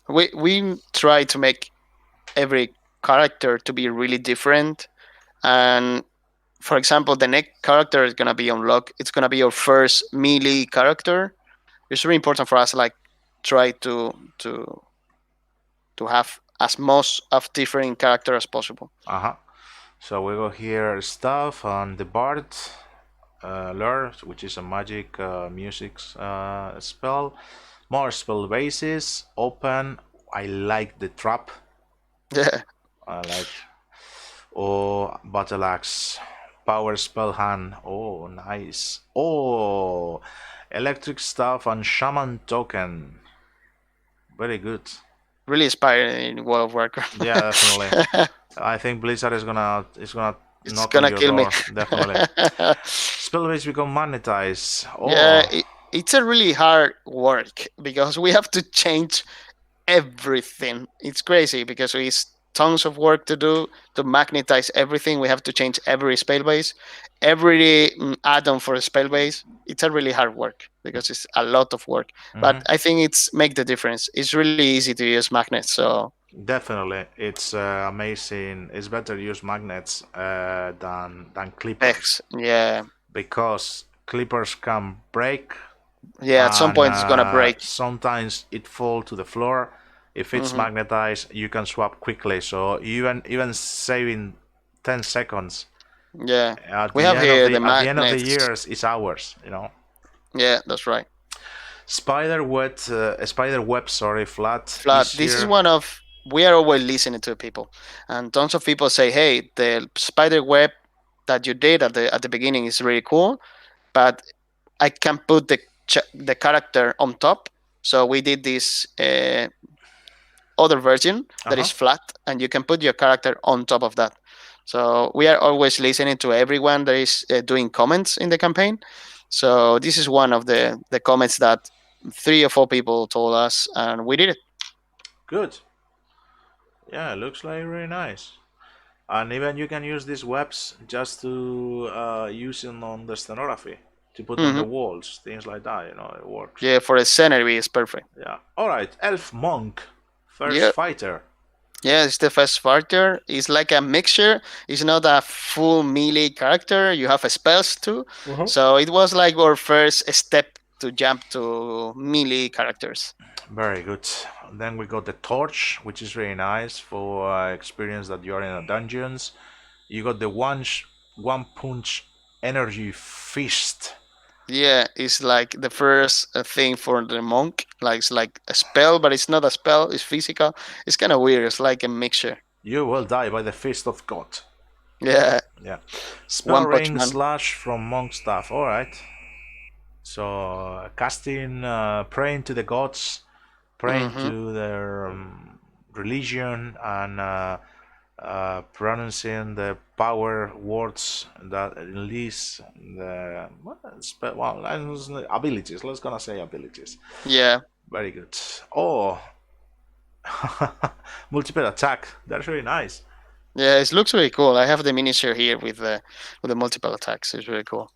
We try to make every character to be really different. And for example, the next character is gonna be unlocked. It's gonna be your first melee character. It's really important for us, like try to have as most of different character as possible. Uh-huh. So we got here stuff and the bard lure, which is a magic music spell. More spell bases. Open. I like the trap. Yeah, I like. Oh, battle axe. Power spell hand. Oh, nice. Oh, electric staff and shaman token. Very good. really inspired in World of Warcraft. Yeah, definitely. I think Blizzard is gonna It's knock on gonna your kill me. door. Definitely. Spell base become magnetized. Yeah, Oh. it's a really hard work because we have to change everything. It's crazy because it's tons of work to do to magnetize everything. We have to change every spell base, every add-on for a spell base. It's a really hard work because it's a lot of work. But Hmm. I think it's make the difference. It's really easy to use magnets. So Definitely, it's amazing. It's better to use magnets than clippers X, yeah, because clippers can break yeah. At some and point it's gonna break. sometimes it fall to the floor. If it's Hmm. magnetized, you can swap quickly. So even saving 10 seconds Yeah, at we the have end of here the the magnets. years is hours. Yeah, that's right. Spider web, sorry, flat Flat. This is easier. one of we are always listening to people, and tons of people say, "Hey, the spider web that you did at the beginning is really cool, but I can put the character on top." So we did this other version that Uh-huh. is flat, and you can put your character on top of that. So we are always listening to everyone that is doing comments in the campaign. So this is one of the comments that 3 or 4 people told us, and we did it. Good. Yeah, it looks like really nice. And even you can use these webs just to use them on the scenography to put on the Hmm. walls, things like that. It works. Yeah, for a scenery, it's perfect. Yeah. All right, elf monk, first Yeah, fighter. yeah, it's the first fighter. It's like a mixture. It's not a full melee character. You have spells too. Uh-huh. So it was like our first step to jump to melee characters. Very good. Then we got the torch, which is really nice for experience that you are in a dungeons. You got the one punch energy fist. Yeah, it's like the first thing for the monk. Like it's like a spell, but it's not a spell. It's physical. It's kind of weird. It's like a mixture. You will die by the fist of God. Yeah, Yeah. Spell One Punch ring Man. slash from monk staff. All right. So casting, praying to the gods, praying Hmm. to their religion, and pronouncing the power words that enlist the abilities. Let's gonna say abilities. Yeah. Very good. Oh, multiple attack. That's really nice. Yeah, it looks really cool. I have the miniature here with the multiple attacks. It's really cool.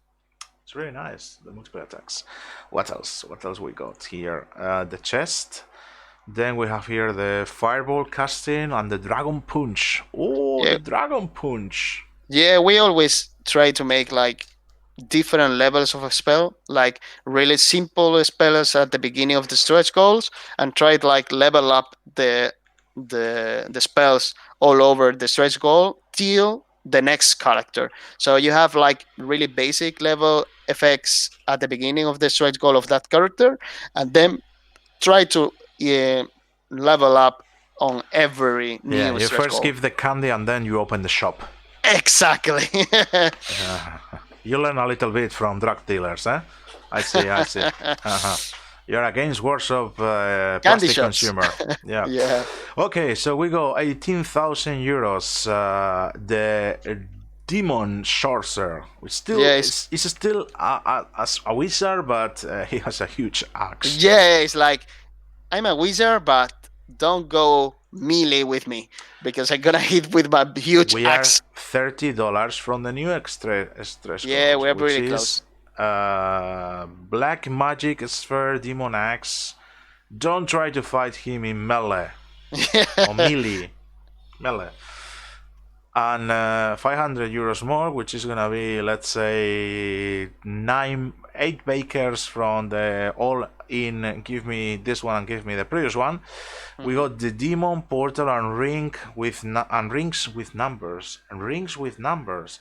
It's really nice. The multiple attacks. What else? What else we got here? The chest. Then we have here the fireball casting and the dragon punch. Oh, Yeah, the dragon punch. yeah. We always try to make like different levels of a spell, like really simple spells at the beginning of the stretch goals, and try to like level up the spells all over the stretch goal till the next character. So you have like really basic level effects at the beginning of the stretch goal of that character, and then try to level up on every Yeah, new you stretch first goal. give the candy and then you open the shop. Exactly. You learn a little bit from drug dealers, eh? I see, I see. You're against workshop Candy plastic shops. consumer. Yeah. Yeah. Okay, so we go 18,000 euros. The demon sorcerer, which still Yeah, is still a wizard, but he has a huge axe. yeah, it's like I'm a wizard, but don't go melee with me because I'm gonna hit with my huge We are axe. $30 from the new extra Yeah, goals, we're which really is close. Black Magic Sphere Demon Axe. Don't try to fight him in melee or melee. Melee. And 500 euros more, which is gonna be, let's say, 8 bakers from the all in. Give me this one and give me the previous one. We got the demon portal and rings with numbers and rings with numbers.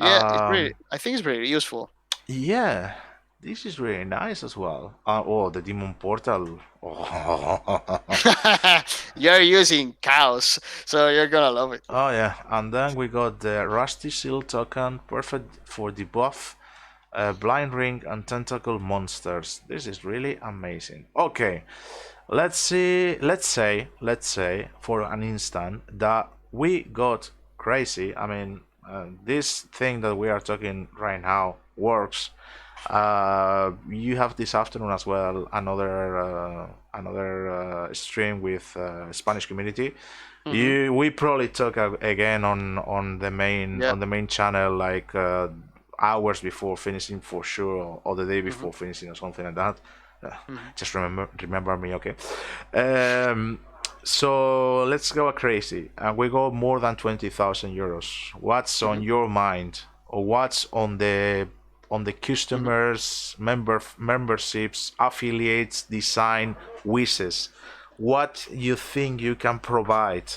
Yeah, it's really. I think it's really useful. Yeah, this is really nice as well. Oh, the demon portal. Oh. You're using cows, so you're gonna love it. Oh yeah, and then we got the Rusty Seal token, perfect for debuff, blind ring and tentacle monsters. This is really amazing. Okay, let's see. Let's say for an instant that we got crazy. I mean, this thing that we are talking right now works. You have this afternoon as well another stream with Spanish community. We probably talk again on the main channel like hours before finishing for sure, or the day before finishing or something like that. Just remember me, okay? So let's go crazy, and we go more than 20,000 euros. What's on your mind, or what's on the customers, memberships, affiliates, design, wishes? What you think you can provide?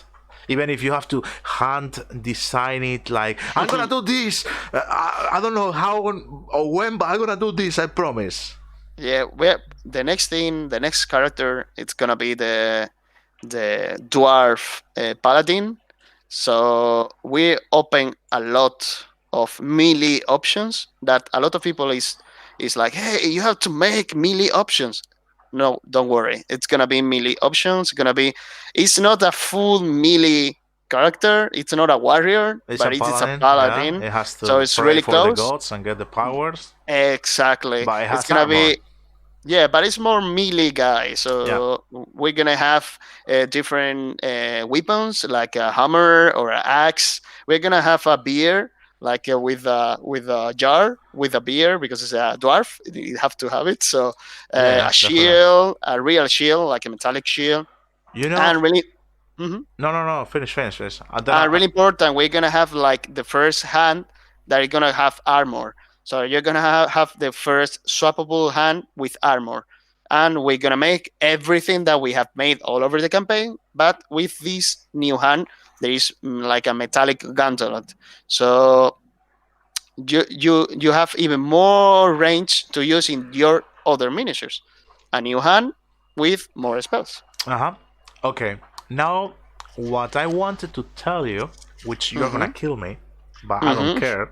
Even if you have to hand design it, like I'm gonna do this. I don't know how or when, but I'm gonna do this. I promise. Yeah, the next character, it's gonna be the Dwarf Paradeen. So we open a lot of melee options that a lot of people is like, hey, you have to make melee options. No, don't worry. It's gonna be melee options. It's not a full melee character. It's not a warrior, It's a but it is a paladin, yeah. paladin. It has So to it's pray really for the close. gods and get the powers, Exactly. but it It's has gonna armor. be yeah, but it's more melee guy. Yeah, So we're gonna have different weapons like a hammer or an axe. We're gonna have a beer like with a jar with a beer because it's a dwarf. You have to have it. So yeah, yeah, a definitely. shield, a real shield, like a metallic shield, You know, and really. Mhm. no. Finish. And then Really important, we're gonna have like the first hand that are gonna have armor. So you're gonna have the first swappable hand with armor, and we're gonna make everything that we have made all over the campaign. But with this new hand, there is like a metallic gauntlet. So you have even more range to use in your other miniatures. A new hand with more spells. uh-huh. Okay. Now, what I wanted to tell you, which you're gonna Mm-hmm. kill me, but I don't Mm-hmm. care.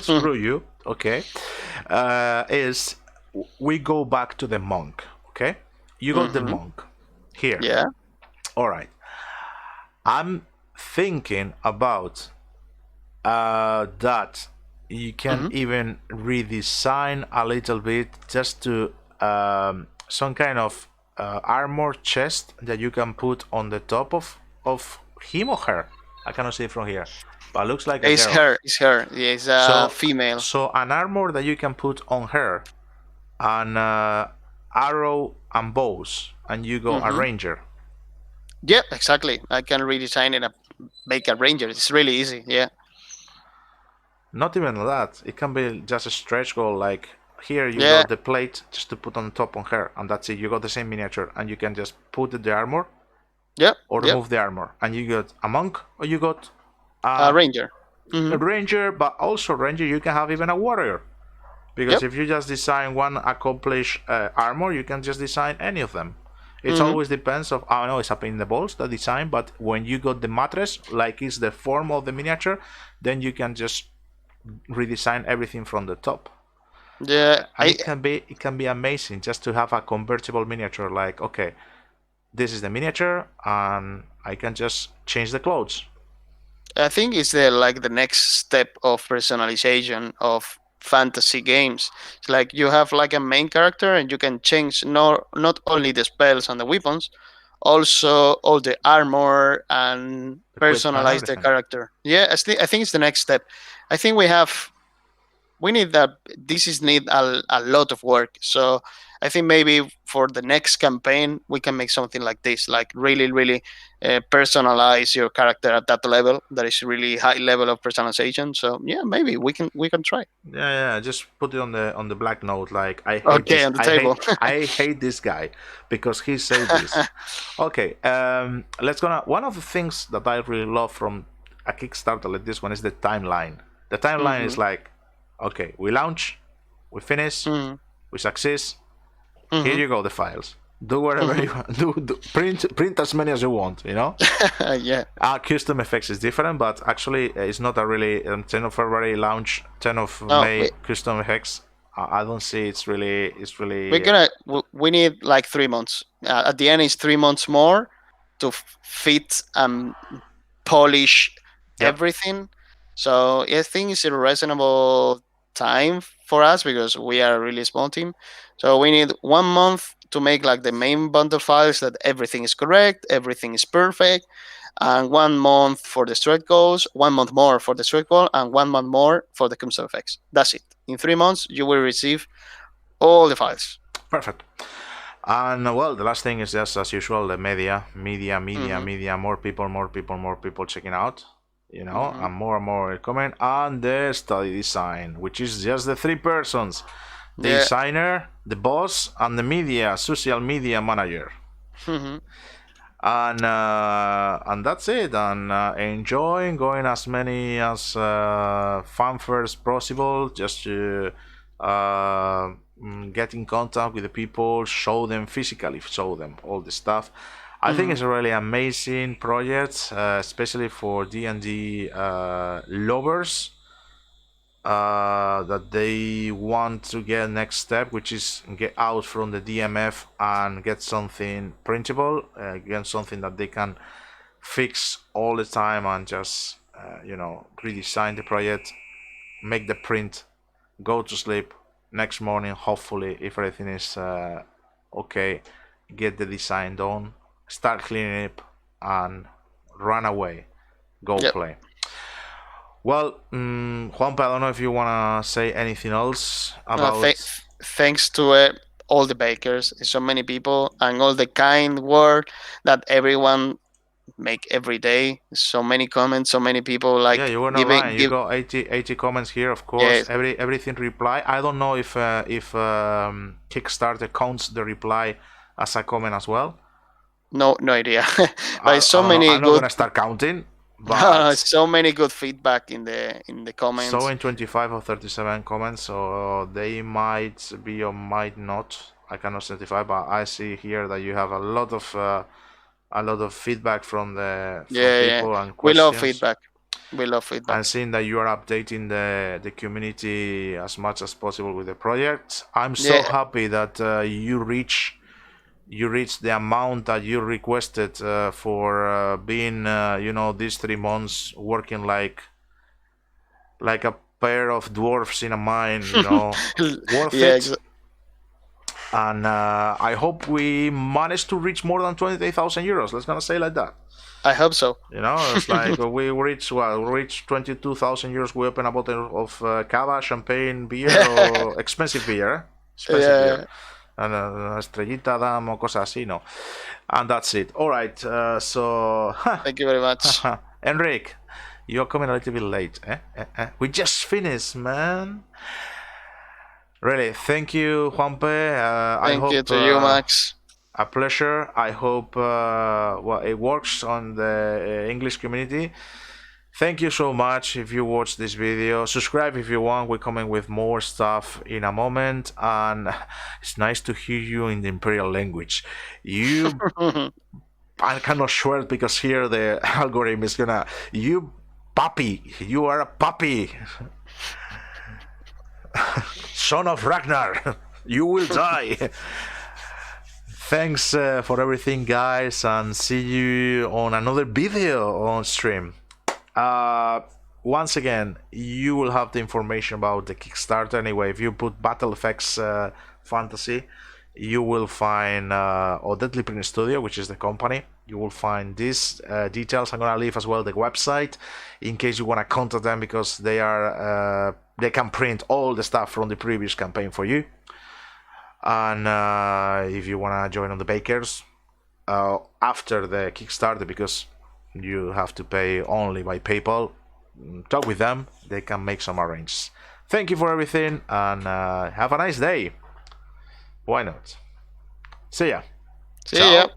Screw you. Okay. Is we go back to the monk. Okay. You got the Mm-hmm. monk here. Yeah. All right. I'm thinking about that you can even redesign a little bit just to some kind of armor chest that you can put on the top of him or her. I cannot see it from here, but it looks like a It's girl. her. It's her. Yeah, it's a So female. so an armor that you can put on her, and arrow and bows, and you go a Mm-hmm. ranger. Yeah, exactly. I can redesign it and make a ranger. It's really easy. Yeah. Not even that. It can be just a stretch goal. Like here, you Yeah. got the plate just to put on top on her, and that's it. You got the same miniature, and you can just put the armor Yep. or Yep. remove the armor, and you got a monk or you got A a, ranger. a Mm-hmm. ranger. But also ranger, you can have even a warrior, because Yep. if you just design one accomplished armor, you can just design any of them. It Mm-hmm. always depends of, I know it's a pain in the balls, the design, but when you got the mattress, like it's the form of the miniature, then you can just redesign everything from the top. Yeah. And it can be amazing just to have a convertible miniature. Like, okay, this is the miniature, and I can just change the clothes. I think it's the next step of personalization of fantasy games. It's like you have like a main character and you can change not only the spells and the weapons, also all the armor and Equipment, personalize the everything. character. Yeah, I think it's the next step. I think we need that. This is need a lot of work. So I think maybe for the next campaign we can make something like this, like really personalize your character at that level. That is really high level of personalization. So yeah, maybe we can try. Yeah, just put it on the black note. Like, Okay, on the table. I hate this guy because he said this. Okay, let's gonna. One of the things that I really love from a Kickstarter like this one is the timeline. The timeline is hmm like, okay, we launch, we finish, hmm we succeed. Here hmm you go, the files. Do whatever hmm you want. Do print as many as you want. You know. yeah. Custom effects is different, but actually it's not a really 10 of February launch, 10 of No, May custom effects. I don't see it's we're really gonna we need like 3 months. At the end, is 3 months more to fit and polish yep, everything. So I think it's a reasonable time for us because we are a really small team. So we need 1 month to make like the main bundle files that everything is correct, everything is perfect, and 1 month for the stretch goals, 1 month more for the stretch goal, and 1 month more for the custom effects. That's it. In 3 months, you will receive all the files. perfect. And well, the last thing is just as usual, the Mm-hmm. media, more people checking out, you know, Mm-hmm. and more coming, and the study design, which is just the three persons: the Yeah. designer, the boss, and the media, social media manager. Mm-hmm. And that's it, and enjoying going as many as fanfares possible, just to get in contact with the people, show them physically, show them all the stuff. I think Mm-hmm. it's a really amazing project, especially for D&D lovers, that they want to get next step, which is get out from the DMF and get something printable, get something that they can fix all the time, and just redesign the project, make the print, go to sleep, next morning hopefully if everything is okay, get the design done, start cleaning it, and run away, go Yep. play. Well, Juanpa, I don't know if you want to say anything else Uh, th- about. thanks to all the bakers, so many people, and all the kind word that everyone make every day. So many comments, so many people Yeah, like you were not giving lying. You give. got 80 comments here, of course. Yes, Everything reply. I don't know if Kickstarter counts the reply as a comment as well. no idea, but I so don't know. many I'm not good, gonna start counting, but so many good feedback in the comments. showing 25 or 37 comments, so they might be or might not. I cannot certify, but I see here that you have a lot of feedback from Yeah, yeah, people and we love questions. feedback. We love And feedback. seeing that you are updating the community as much as possible with the project, I'm so Yeah, happy that you reach you reach the amount that you requested for being, these 3 months working like a pair of dwarfs in a mine, worth Yeah, it. And I hope we manage to reach more than 28,000 euros. Let's gonna say like that. I hope so. It's like we reach 22,000 euros. We open a bottle of cava, champagne, beer, or expensive beer, Yeah. and estrellita dam or cosas así, no. And that's it. All right. So, Thank you very much. Enrique, you're coming a little bit late. We just finished, man. Really, thank you, Juanpe. Thank you to you, Max. A pleasure. I hope it works on the English community. Thank you so much if you watched this video. Subscribe if you want. We're coming with more stuff in a moment. And it's nice to hear you in the Imperial language. I cannot swear because here the algorithm is gonna... You puppy. You are a puppy. Son of Ragnar. You will die. Thanks for everything, guys, and see you on another video on stream. Once again, you will have the information about the Kickstarter. Anyway, if you put BattleFx Fantasy, you will find or Deadly Print Studio, which is the company. You will find these details. I'm gonna leave as well the website in case you wanna contact them, because they can print all the stuff from the previous campaign for you. And if you want to join on the bakers after the Kickstarter, because you have to pay only by PayPal, talk with them. They can make some arrangements. Thank you for everything, and have a nice day. Why not? See ya. See ya.